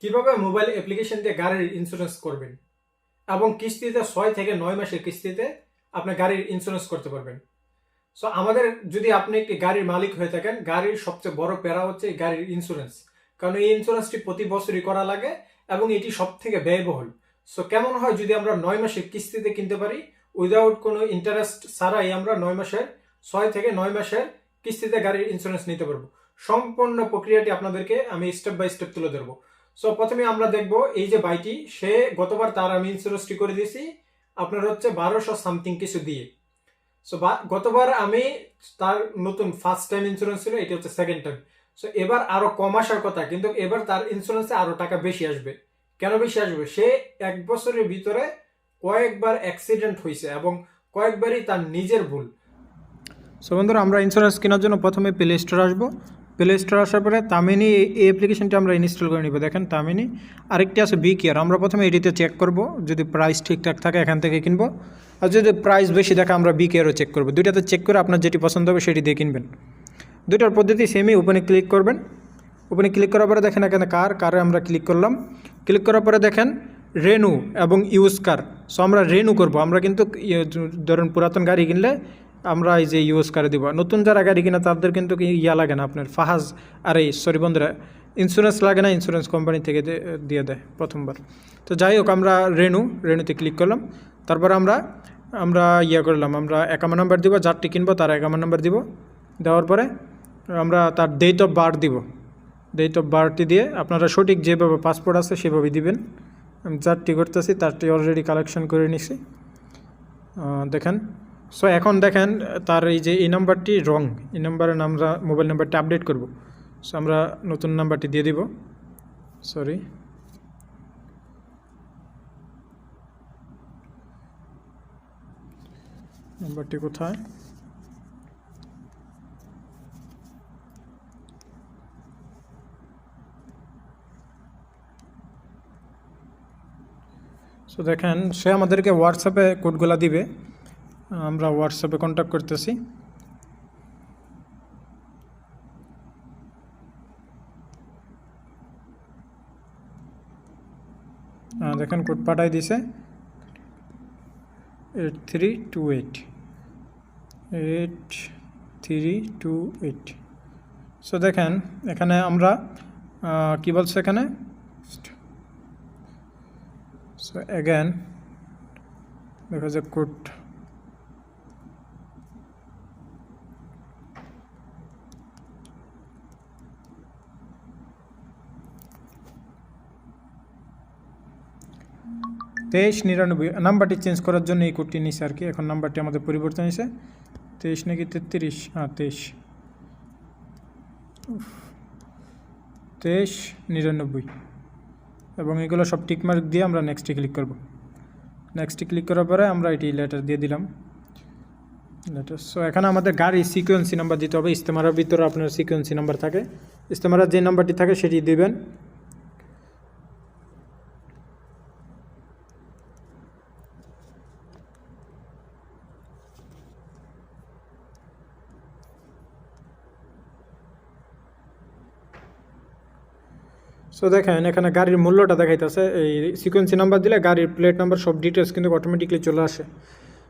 কিভাবে mobile application দিয়ে গাড়ির ইন্স্যুরেন্স করবেন এবং কিস্তিতে 6 থেকে 9 মাসের কিস্তিতে আপনি গাড়ির ইন্স্যুরেন্স করতে পারবেন। সো আমাদের যদি আপনি একটি গাড়ির মালিক হয়ে থাকেন, গাড়ির সবচেয়ে বড় প্যারা হচ্ছে এই গাড়ির ইন্স্যুরেন্স। কারণ এই ইন্স্যুরেন্সটি প্রতি বছরই করা লাগে এবং এটি সব থেকে ব্যয়বহুল। সো কেমন হয় যদি আমরা 9 মাসের কিস্তিতে কিনতে পারি, উইদাউট কোনো ইন্টারেস্ট ছাড়াই আমরা 9 মাসের 6 থেকে 9 মাসের কিস্তিতে গাড়ির ইন্স্যুরেন্স নিতে পারবো। সম্পূর্ণ প্রক্রিয়াটি আপনাদেরকে আমি স্টেপ বাই স্টেপ তুলে ধরবো। সো প্রথমে আমরা দেখব এই যে ভাইটি, সে গতবার তার আমি ইন্স্যুরেন্সটি করে দিয়েছি আপনার হচ্ছে 1200 সামথিং কিছু দিয়ে। সো গতবার আমি তার নতুন ফার্স্ট টাইম ইন্স্যুরেন্স ছিল, এটি হচ্ছে সেকেন্ড টাইম। সো এবার আরো কম আসার কথা, কিন্তু এবার তার ইন্স্যুরেন্সে আরো টাকা বেশি আসবে। কেন বেশি আসবে? সে 1 বছরের ভিতরে কয়েকবার অ্যাক্সিডেন্ট হয়েছে এবং কয়েকবারই তার নিজের ভুল। সো বন্ধুরা, আমরা ইন্স্যুরেন্স কেনার জন্য প্রথমে প্লে স্টোর আসবো। প্লে স্টোর আসার পরে তামিনি এই অ্যাপ্লিকেশনটি আমরা ইনস্টল করে নিব। দেখেন তামিনি, আরেকটি আছে বি কেয়ার। আমরা প্রথমে এটিতে চেক করব, যদি প্রাইস ঠিকঠাক থাকে এখান থেকে কিনবো, আর যদি প্রাইস বেশি থাকে আমরা বি কেয়ারও চেক করবো। দুইটাতে চেক করে আপনার যেটি পছন্দ হবে সেটি দিয়ে কিনবেন। দুইটার পদ্ধতি সেমই। ওপেনে ক্লিক করবেন। ওপেনে ক্লিক করার পরে দেখেন এখানে কারে আমরা ক্লিক করলাম। ক্লিক করার পরে দেখেন রেনু এবং ইউজ কার। সো আমরা রেনু করব। আমরা কিন্তু ধরুন পুরাতন গাড়ি কিনলে আমরা এই যে ইউজ করে দিব। নতুন যারা গাড়ি কিনা তাদের কিন্তু লাগে না, আপনার ফাহাজ আর এই সরি বন্ধুরা, ইন্স্যুরেন্স লাগে না, ইন্স্যুরেন্স কোম্পানি থেকে দিয়ে দেয় প্রথমবার। তো যাই হোক, আমরা রেনুতে ক্লিক করলাম। তারপর আমরা করলাম, আমরা অ্যাকাউন্ট নাম্বার দিব, যারটি কিনবো তার অ্যাকাউন্ট নাম্বার দিব। দেওয়ার পরে আমরা তার ডেট অফ বার্থ দিব। ডেট অফ বার্থটি দিয়ে আপনারা সঠিক যেভাবে পাসপোর্ট আছে সেভাবে দিবেন। আমি যারটি করতেছি তারটি অলরেডি কালেকশন করে নিছি, দেখেন। সো এখন দেখেন তার এই যে এই নাম্বারটি রং, এই নাম্বারে আমরা মোবাইল নাম্বারটি আপডেট করব। সো আমরা নতুন নাম্বারটি দিয়ে দিব। সরি, নাম্বারটি কোথায়? সো দেখেন সে আমাদেরকে হোয়াটসঅ্যাপে কোডগুলো দিবে, আমরা হোয়াটসঅ্যাপে কন্ট্যাক্ট করতেছি। দেখেন কোড পাঠাই দিছে 8328। সো দেখেন এখানে আমরা কি বলছে এখানে, সো অ্যাগেন দেখা যাক কোড। তেইশ 99 নাম্বারটি চেঞ্জ করার জন্য এই কোডটি নিছে আর কি। এখন নাম্বারটি আমাদের পরিবর্তন হয়েছে 23 নাকি 33, হ্যাঁ 2399। এবং এগুলো সব টিকমার্ক দিয়ে আমরা নেক্সটে ক্লিক করব। নেক্সটে ক্লিক করার পরে আমরা এটি লেটার দিয়ে দিলাম, লেটার। সো এখানে আমাদের গাড়ির সিকোয়েন্সি নাম্বার দিতে হবে। ইস্তেমারের ভিতরে আপনার সিকোয়েন্সি নাম্বার থাকে, ইস্তেমারের যে নাম্বারটি থাকে সেটি দেবেন। সো দেখেন এখানে গাড়ির মূল্যটা দেখাইতেছে। এই সিকোয়েন্সি নাম্বার দিলে গাড়ির প্লেট নাম্বার সব ডিটেলস কিন্তু অটোমেটিকলি চলে আসে।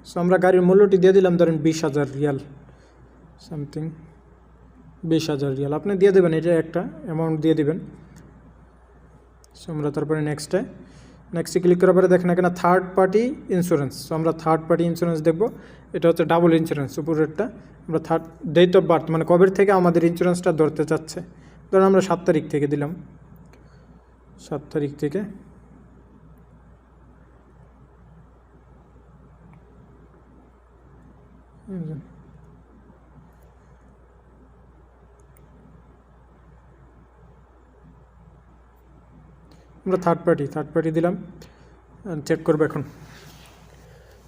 সো আমরা গাড়ির মূল্যটি দিয়ে দিলাম, ধরেন 20,000 রিয়াল সামথিং, 20,000 রিয়াল আপনি দিয়ে দেবেন, এটা একটা অ্যামাউন্ট দিয়ে দেবেন। সো আমরা তারপরে নেক্সটে ক্লিক করার পরে দেখেন এখানে থার্ড পার্টি ইন্স্যুরেন্স। সো আমরা থার্ড পার্টি ইন্স্যুরেন্স দেখব। এটা হচ্ছে ডাবল ইন্স্যুরেন্স, উপরেরটা। আমরা ডেট অফ বার্থ মানে কবের থেকে আমাদের ইন্স্যুরেন্সটা ধরতে চাচ্ছে, ধরুন আমরা 7 তারিখ থেকে দিলাম, 7 তারিখ থেকে। আমরা থার্ড পার্টি দিলাম, চেক করবো এখন।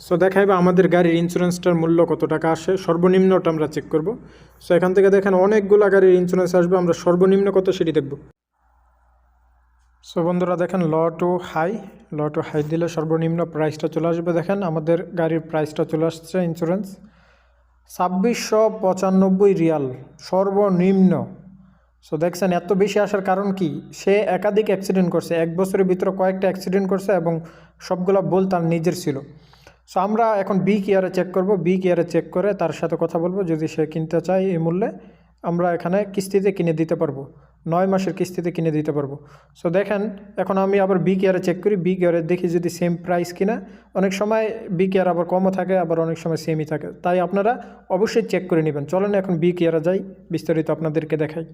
সো দেখাইবে আমাদের গাড়ির ইন্স্যুরেন্সটার মূল্য কত টাকা আসে, সর্বনিম্নটা আমরা চেক করব। সো এখান থেকে দেখেন অনেকগুলো গাড়ির ইন্স্যুরেন্স আসবে, আমরা সর্বনিম্ন কত সেটি দেখব। সো বন্ধুরা দেখেন ল টু হাই দিলে সর্বনিম্ন প্রাইসটা চলে আসবে। দেখেন আমাদের গাড়ির প্রাইসটা চলে আসছে, ইন্স্যুরেন্স 2695 রিয়াল সর্বনিম্ন। সো দেখছেন এত বেশি আসার কারণ কি, সে একাধিক অ্যাক্সিডেন্ট করছে, 1 বছরের ভিতরে কয়েকটা অ্যাক্সিডেন্ট করছে এবং সবগুলো বল তার নিজের ছিল। সো আমরা এখন বি কেয়ারে চেক করব, বি কেয়ারে চেক করে তার সাথে কথা বলবো, যদি সে কিনতে চায় এই মূল্যে আমরা এখানে কিস্তিতে কিনে দিতে পারবো, 9 মাসের কিস্তিতে কিনে দিতে পারবো। সো দেখেন এখন আমি আবার বি কেয়ারে চেক করি, বি কেয়ারে দেখি যদি সেম প্রাইস কিনা। অনেক সময় বি কেয়ার আবার কমও থাকে, আবার অনেক সময় সেমই থাকে, তাই আপনারা অবশ্যই চেক করে নেবেন। চলেন এখন বি কেয়ারে যাই, বিস্তারিত আপনাদেরকে দেখাই।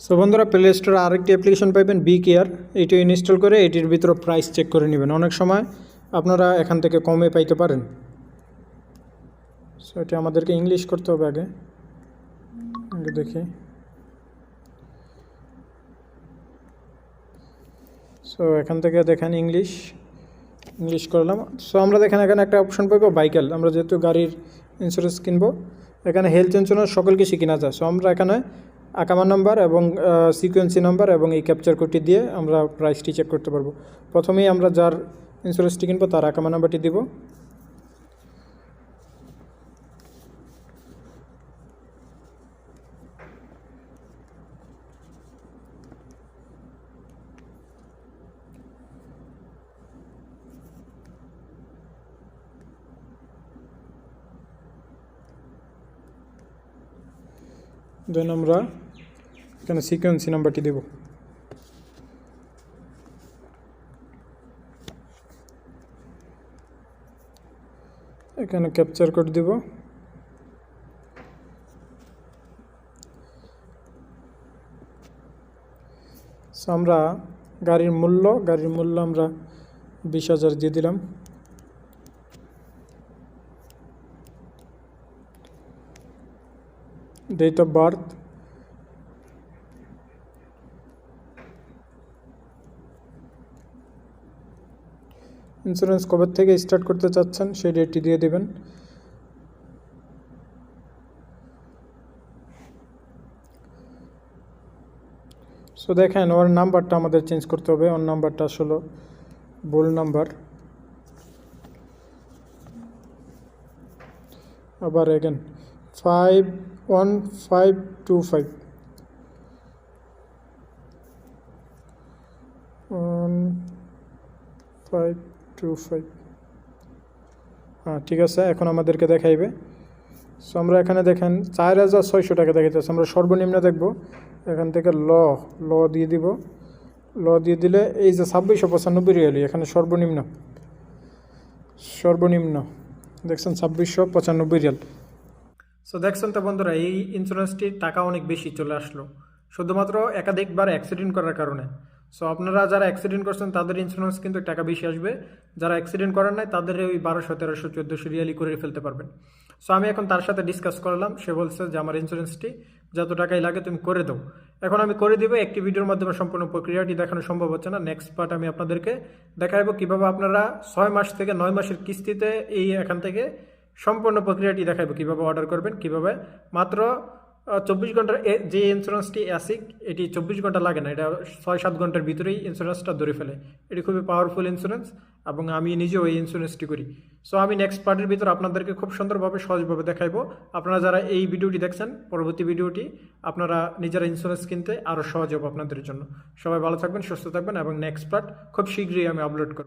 সো বন্ধুরা, প্লে স্টোরে আরেকটি অ্যাপ্লিকেশন পাইবেন বি কেয়ার, এইটি ইনস্টল করে এটির ভিতরে প্রাইস চেক করে নেবেন। অনেক সময় আপনারা এখান থেকে কমে পাইতে পারেন। সো এটা আমাদেরকে ইংলিশ করতে হবে আগে দেখি। সো এখান থেকে দেখেন ইংলিশ করলাম। সো আমরা দেখেন এখানে একটা অপশন পাইবো বাইকেল, আমরা যেহেতু গাড়ির ইন্স্যুরেন্স কিনবো, এখানে হেলথ ইন্স্যুরেন্স সকল কিছু কিনা যায়। সো আমরা এখানে আকামা নাম্বার এবং সিকোয়েন্সি নাম্বার এবং এই ক্যাপচার কোডটি দিয়ে আমরা প্রাইসটি চেক করতে পারবো। প্রথমেই আমরা যার ইন্স্যুরেন্সটি কিনবো তার আকামা নাম্বারটি দিব। দেন আমরা এখানে সিকোয়েন্সি নাম্বারটি দেব। এখানে ক্যাপচার কোড দিব। সো আমরা গাড়ির মূল্য আমরা 20,000 দিয়ে দিলাম। ডেট অফ বার্থ, ইন্স্যুরেন্স কবে থেকে স্টার্ট করতে চাচ্ছেন সেই ডেটটি দিয়ে দেবেন। সো দেখেন ওর নাম্বারটা আমাদের চেঞ্জ করতে হবে, ওর নাম্বারটা আসলে ভুল নাম্বার। আবার এগেন 51525 1525। হ্যাঁ ঠিক আছে, এখন আমাদেরকে দেখাইবে। সো আমরা এখানে দেখেন 4,600 টাকা দেখাইতেছে। আমরা সর্বনিম্ন দেখব, এখান থেকে ল দিয়ে দিব। ল দিয়ে দিলে এই যে 2695 রিয়ালি এখানে সর্বনিম্ন দেখছেন 2695 রিয়াল। সো দেখছেন তো বন্ধুরা, এই ইন্স্যুরেন্সটির টাকা অনেক বেশি চলে আসলো শুধুমাত্র একাধিকবার অ্যাক্সিডেন্ট করার কারণে। সো আপনারা যারা অ্যাক্সিডেন্ট করছেন তাদের ইন্স্যুরেন্স কিন্তু টাকা বেশি আসবে, যারা অ্যাক্সিডেন্ট করেন নাই তাদের ওই 1200, 1300, 1400 রিয়ালি করে ফেলতে পারবেন। সো আমি এখন তার সাথে ডিসকাস করলাম, সে বলছে যে আমার ইন্স্যুরেন্সটি যত টাকাই লাগে তুমি করে দাও। এখন আমি করে দিব, একটি ভিডিওর মাধ্যমে সম্পূর্ণ প্রক্রিয়াটি দেখানো সম্ভব হচ্ছে না। নেক্সট পার্ট আমি আপনাদেরকে দেখাবো কীভাবে আপনারা 6 মাস থেকে 9 মাসের কিস্তিতে এই এখান থেকে সম্পূর্ণ প্রক্রিয়াটি দেখাবো, কীভাবে অর্ডার করবেন, কীভাবে মাত্র 24 ঘন্টার যে ইন্স্যুরেন্সটি অ্যাসিক, এটি 24 ঘন্টা লাগে না, এটা 6-7 ঘন্টার ভিতরেই ইন্স্যুরেন্সটা ধরে ফেলে। এটি খুবই পাওয়ারফুল ইন্স্যুরেন্স এবং আমি নিজেও এই ইন্স্যুরেন্সটি করি। সো আমি নেক্সট পার্টের ভিতর আপনাদেরকে খুব সুন্দরভাবে সহজভাবে দেখাইবো। আপনারা যারা এই ভিডিওটি দেখছেন, পরবর্তী ভিডিওটি আপনারা নিজেরা ইন্স্যুরেন্স কিনতে আরও সহজ হবে আপনাদের জন্য। সবাই ভালো থাকবেন, সুস্থ থাকবেন এবং নেক্সট পার্ট খুব শীঘ্রই আমি আপলোড করব।